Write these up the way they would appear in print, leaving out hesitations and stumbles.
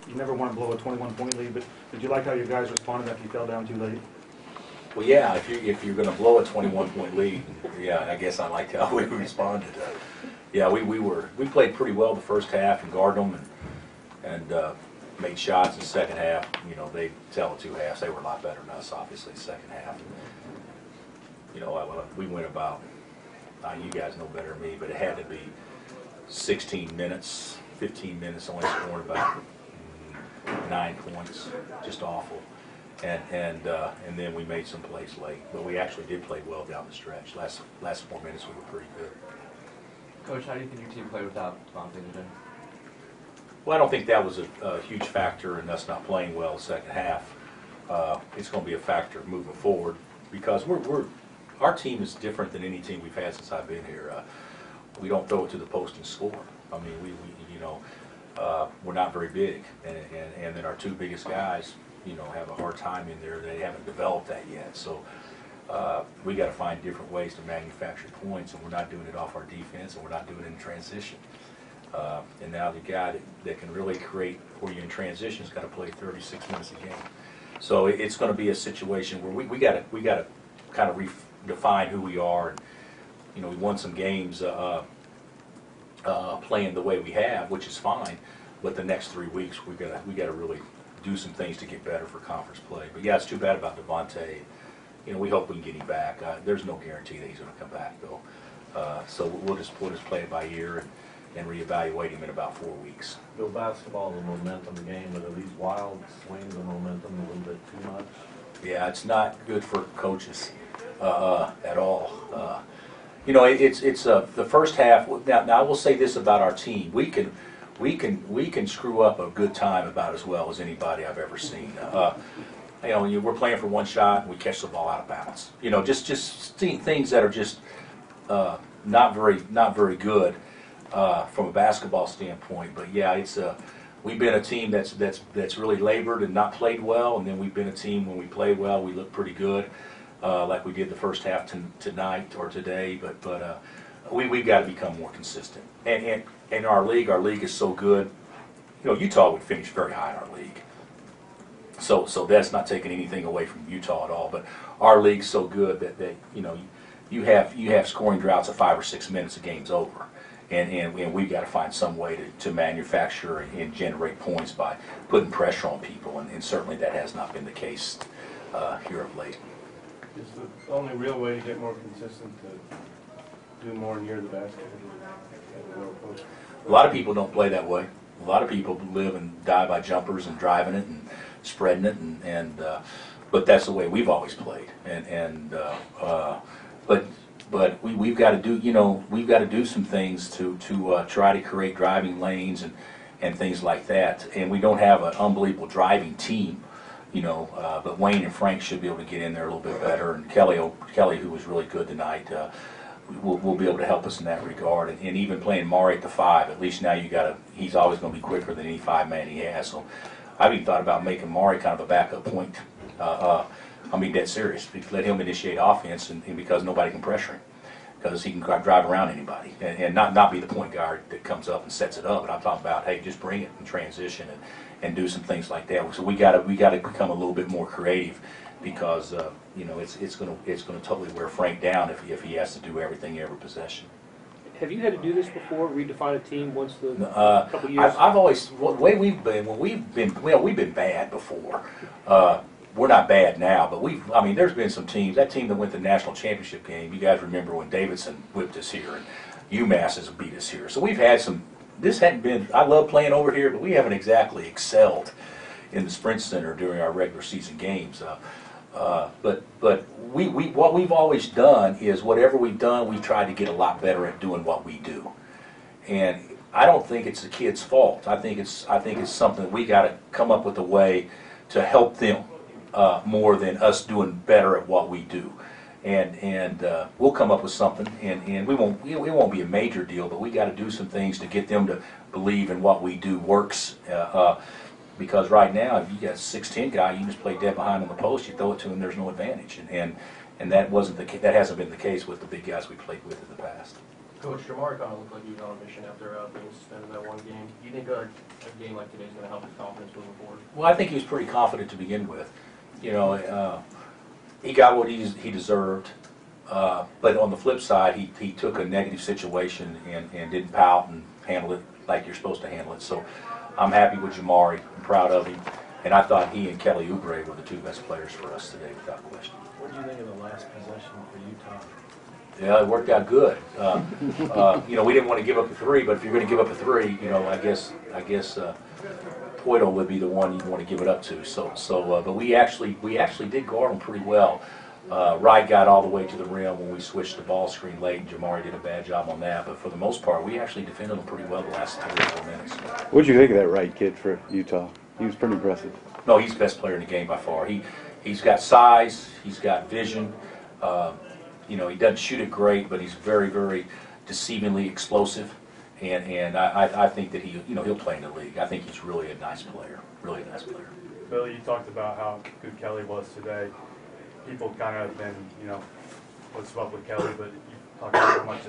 you never want to blow a 21-point lead, but did you like how your guys responded after you fell down too late? Well, yeah, if you're going to blow a 21-point lead, yeah, I guess I liked how we responded. Yeah, we played pretty well the first half and guarded them and made shots in the second half. You know, they tell the two halves they were a lot better than us, obviously, the second half. You know, we went about, you guys know better than me, but it had to be 16 minutes, 15 minutes, only scoring about 9 points, just awful. And then we made some plays late, but we actually did play well down the stretch. Last 4 minutes we were pretty good. Coach, how do you think your team played without Devontae today? Well, I don't think that was a huge factor in us not playing well the second half. It's going to be a factor moving forward because our team is different than any team we've had since I've been here. We don't throw it to the post and score. I mean, we're not very big, and then our two biggest guys, have a hard time in there. They haven't developed that yet. So we got to find different ways to manufacture points, and we're not doing it off our defense, and we're not doing it in transition. And now the guy that can really create for you in transition has got to play 36 minutes a game. So it's going to be a situation where we got to kind of redefine who we are. And, we won some games playing the way we have, which is fine. But the next 3 weeks we got to really do some things to get better for conference play. But yeah, it's too bad about Devontae. We hope we can get him back. There's no guarantee that he's going to come back though. So we'll just play it by ear and reevaluate him in about 4 weeks. Bill, basketball is a momentum game, but are these wild swings of momentum a little bit too much? Yeah, it's not good for coaches at all. It's the first half. Now I will say this about our team: we can screw up a good time about as well as anybody I've ever seen. We're playing for one shot and we catch the ball out of bounds. Just things that are just not very good from a basketball standpoint. But yeah, we've been a team that's really labored and not played well, and then we've been a team when we play well, we look pretty good, like we did the first half tonight or today. But we've got to become more consistent. And our league is so good. Utah would finish very high in our league. So that's not taking anything away from Utah at all. But our league's so good that you have scoring droughts of 5 or 6 minutes, the game's over. And we've got to find some way to manufacture and generate points by putting pressure on people. And certainly that has not been the case here of late. Is the only real way to get more consistent to do more near the basket? A lot of people don't play that way. A lot of people live and die by jumpers and driving it and spreading it, but that's the way we've always played. But we've got to do some things to try to create driving lanes and things like that. And we don't have an unbelievable driving team, but Wayne and Frank should be able to get in there a little bit better. And Kelly, who was really good tonight, will be able to help us in that regard. And even playing Maury at the 5, at least now he's always going to be quicker than any 5-man he has. So I've even thought about making Maury kind of a backup point. Dead serious. Let him initiate offense, and because nobody can pressure him, because he can drive around anybody, and not be the point guard that comes up and sets it up. And I'm talking about, hey, just bring it in transition and do some things like that. So we got to become a little bit more creative, because it's going to totally wear Frank down if he has to do everything every possession. Have you had to do this before? Redefine a team once the couple years? I've always, the way we've been bad before. We're not bad now, but there's been some teams. That team that went to the national championship game, you guys remember when Davidson whipped us here, and UMass has beat us here. So we've had some. This hadn't been. I love playing over here, but we haven't exactly excelled in the Sprint Center during our regular season games. But what we've always done is whatever we've done, we've tried to get a lot better at doing what we do. And I don't think it's the kids' fault. I think it's something we got to come up with a way to help them more than us doing better at what we do. And we'll come up with something, and we won't be a major deal, but we got to do some things to get them to believe in what we do works. Because right now, if you got a 6'10" guy, you just play dead behind on the post, you throw it to him, there's no advantage. And that hasn't been the case with the big guys we played with in the past. Coach Jamari kind of looked like he was on a mission after being suspended that one game. Do you think a game like today is going to help his confidence moving forward? Well, I think he was pretty confident to begin with. You know, he got what he deserved. But on the flip side, he took a negative situation and didn't pout and handle it like you're supposed to handle it. So I'm happy with Jamari. I'm proud of him. And I thought he and Kelly Oubre were the two best players for us today, without question. What do you think of the last possession for Utah? Yeah, it worked out good. You know, we didn't want to give up a three, but if you're going to give up a three, you know, I guess Poito would be the one you'd want to give it up to. But we actually did guard them pretty well. Wright got all the way to the rim when we switched the ball screen late, and Jamari did a bad job on that. But for the most part, we actually defended them pretty well the last 3 or 4 minutes. What'd you think of that Wright kid for Utah? He was pretty impressive. No, he's the best player in the game by far. He's got size, he's got vision. You know, he doesn't shoot it great, but he's very, very deceivingly explosive. And I think that he'll play in the league. I think he's really a nice player, really a nice player. Bill, you talked about how good Kelly was today. People kind of have been, you know, what's up with Kelly, but you talked about how much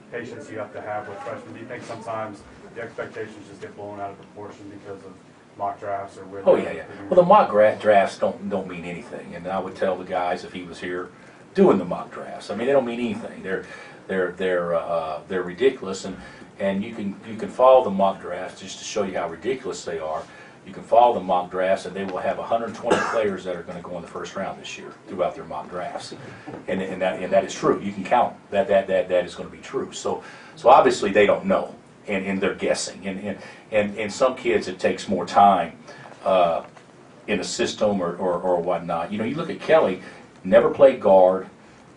patience you have to have with freshmen. Do you think sometimes the expectations just get blown out of proportion because of mock drafts or where? Oh yeah. Well, the mock drafts don't mean anything, and I would tell the guys if he was here doing the mock drafts. I mean, they don't mean anything. They're ridiculous, and you can follow the mock drafts just to show you how ridiculous they are. You can follow the mock drafts, and they will have 120 players that are going to go in the first round this year throughout their mock drafts, and that is true. You can count that is going to be true. So obviously they don't know, and they're guessing, and some kids it takes more time in a system or whatnot. You know, you look at Kelly, never played guard,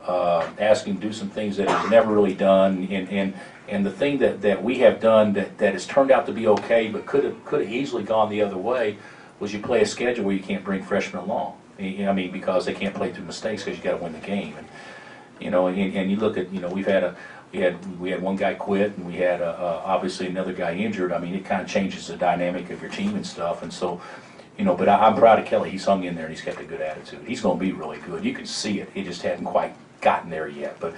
ask him to do some things that he's never really done, and the thing that we have done that has turned out to be okay, but could have easily gone the other way, was you play a schedule where you can't bring freshmen along. I mean, because they can't play through mistakes because you got to win the game. And you know, and you look at, you know, we had one guy quit, and we had obviously another guy injured. I mean, it kind of changes the dynamic of your team and stuff. And so, you know, but I'm proud of Kelly. He's hung in there and he's kept a good attitude. He's going to be really good. You can see it. He just hadn't quite gotten there yet, but.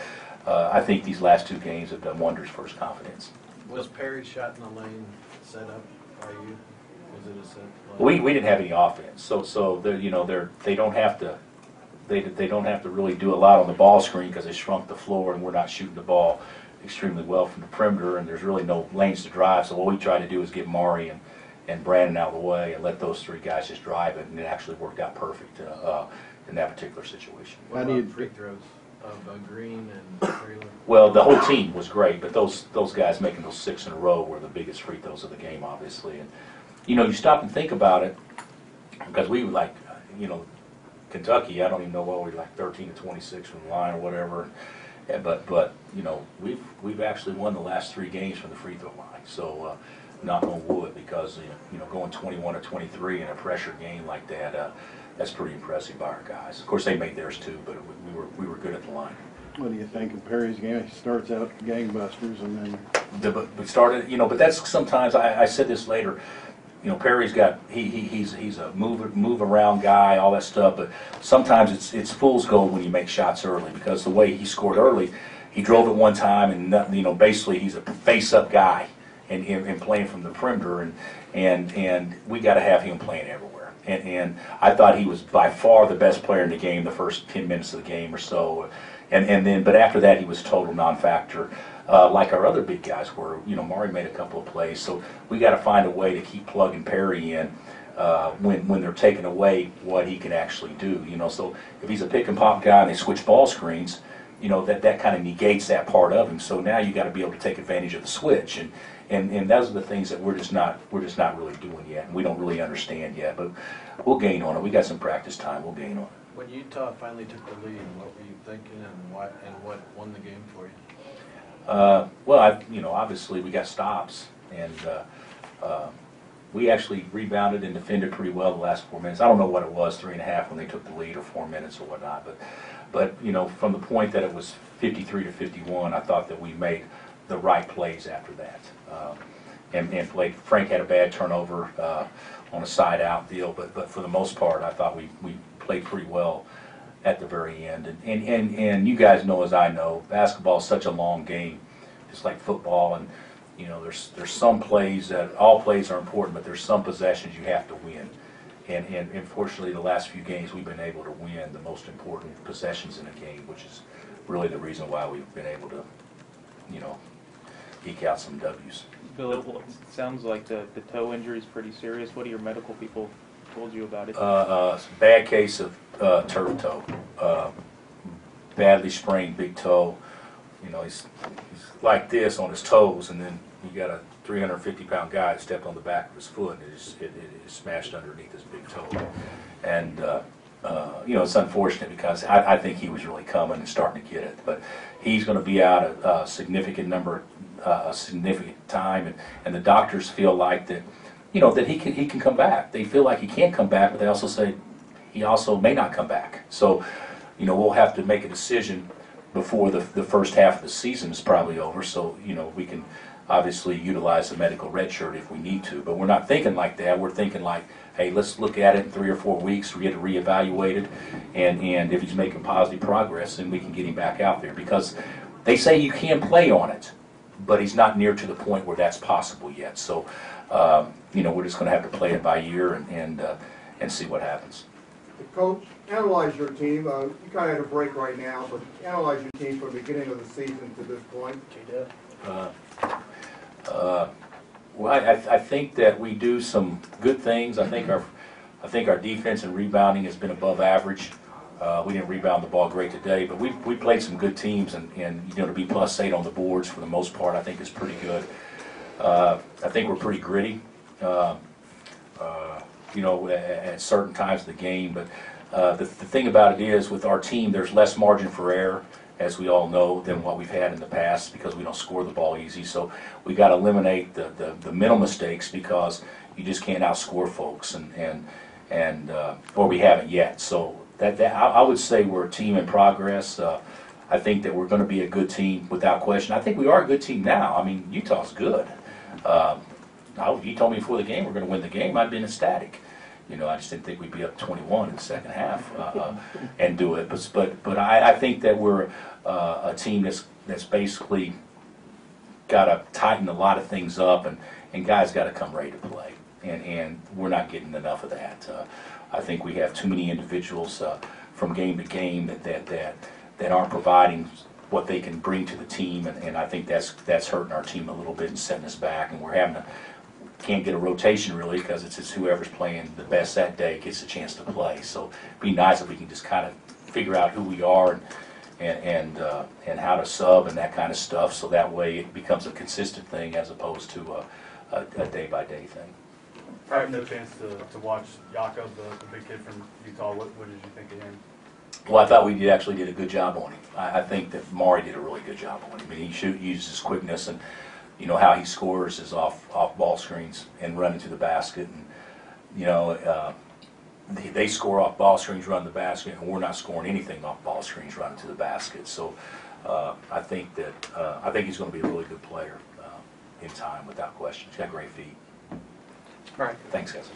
I think these last 2 games have done wonders for his confidence. Was Perry's shot in the lane set up by you? Was it a set play? We didn't have any offense, so they don't have to really do a lot on the ball screen because they shrunk the floor and we're not shooting the ball extremely well from the perimeter, and there's really no lanes to drive. So what we try to do is get Maury and Brandon out of the way and let those 3 guys just drive it, and it actually worked out perfect in that particular situation. What about free throws of Green and Freeland? Well, the whole team was great, but those guys making those 6 in a row were the biggest free throws of the game, obviously. And you know, you stop and think about it, because we were like, you know, Kentucky. I don't even know what we were like 13 to 26 from the line or whatever. But you know, we've actually won the last 3 games from the free throw line. So knock on wood, because you know, going 21 or 23 in a pressure game like that. That's pretty impressive by our guys. Of course, they made theirs too, but we were good at the line. What do you think of Perry's game? He starts out gangbusters and then... But we started, you know, but that's sometimes, I said this later, you know, Perry's got, he's a move around guy, all that stuff, but sometimes it's fool's gold when you make shots early, because the way he scored early, he drove it one time, and you know, basically he's a face-up guy and playing from the perimeter, and we got to have him playing everywhere. And I thought he was by far the best player in the game the first 10 minutes of the game or so. But after that, he was a total non-factor, like our other big guys were. You know, Maury made a couple of plays. So we got to find a way to keep plugging Perry in when they're taking away what he can actually do. You know, so if he's a pick and pop guy and they switch ball screens, you know, that kind of negates that part of him. So now you got to be able to take advantage of the switch. And those are the things that we're just not really doing yet, and we don't really understand yet. But we'll gain on it. We got some practice time. We'll gain on it. When Utah finally took the lead, what were you thinking, and what won the game for you? Well, you know, obviously we got stops, and we actually rebounded and defended pretty well the last 4 minutes. I don't know what it was, 3.5 when they took the lead, or 4 minutes or whatnot. But you know, from the point that it was 53 to 51, I thought that we made the right plays after that. And played. Frank had a bad turnover on a side out deal, but for the most part, I thought we played pretty well at the very end. And you guys know, as I know, basketball is such a long game. just like football, and you know, there's some plays that all plays are important, but there's some possessions you have to win. And unfortunately, the last few games we've been able to win the most important possessions in a game, which is really the reason why we've been able to, you know, eke out some W's. Bill, it sounds like the toe injury is pretty serious. What do your medical people told you about it? Bad case of turf toe. Badly sprained big toe. You know, he's like this on his toes, and then you got a 350-pound guy that stepped on the back of his foot, and it smashed underneath his big toe. And you know, it's unfortunate because I think he was really coming and starting to get it, but he's going to be out a significant time, and the doctors feel like that, you know, that he can come back. They feel like he can't come back, but they also say he also may not come back. So, you know, we'll have to make a decision before the first half of the season is probably over. So, you know, we can obviously utilize the medical red shirt if we need to, but we're not thinking like that. We're thinking like, hey, let's look at it in 3 or 4 weeks, we get it reevaluated, and if he's making positive progress, then we can get him back out there, because they say you can play on it, but he's not near to the point where that's possible yet. So, you know, we're just going to have to play it by ear and see what happens. Coach, analyze your team. You kind of had a break right now, but analyze your team from the beginning of the season to this point. Well, I think that we do some good things. I think our defense and rebounding has been above average. We didn't rebound the ball great today, but we played some good teams, and you know, to be +8 on the boards for the most part, I think is pretty good. I think we're pretty gritty, you know, at certain times of the game. But the thing about it is, with our team, there's less margin for error, as we all know, than what we've had in the past, because we don't score the ball easy. So we got to eliminate the mental mistakes, because you just can't outscore folks, or we haven't yet. So I would say we're a team in progress. I think that we're going to be a good team without question. I think we are a good team now. I mean, Utah's good. You told me before the game we're going to win the game, I'd been ecstatic. You know, I just didn't think we'd be up 21 in the second half and do it. But I think that we're a team that's basically got to tighten a lot of things up, and guys got to come ready to play. And we're not getting enough of that. I think we have too many individuals from game to game that aren't providing what they can bring to the team, and I think that's hurting our team a little bit and setting us back. And we're can't get a rotation really, because it's just whoever's playing the best that day gets a chance to play. So it'd be nice if we can just kind of figure out who we are and how to sub and that kind of stuff, so that way it becomes a consistent thing as opposed to a day-by-day thing. I had no chance to watch Jakob, the big kid from Utah. What did you think of him? Well, I thought we actually did a good job on him. I think that Maury did a really good job on him. I mean, he uses his quickness, and you know how he scores is off ball screens and running to the basket. And you know, they score off ball screens, run the basket, and we're not scoring anything off ball screens, running to the basket. So I think he's going to be a really good player in time, without question. He's got great feet. All right. Thanks, guys.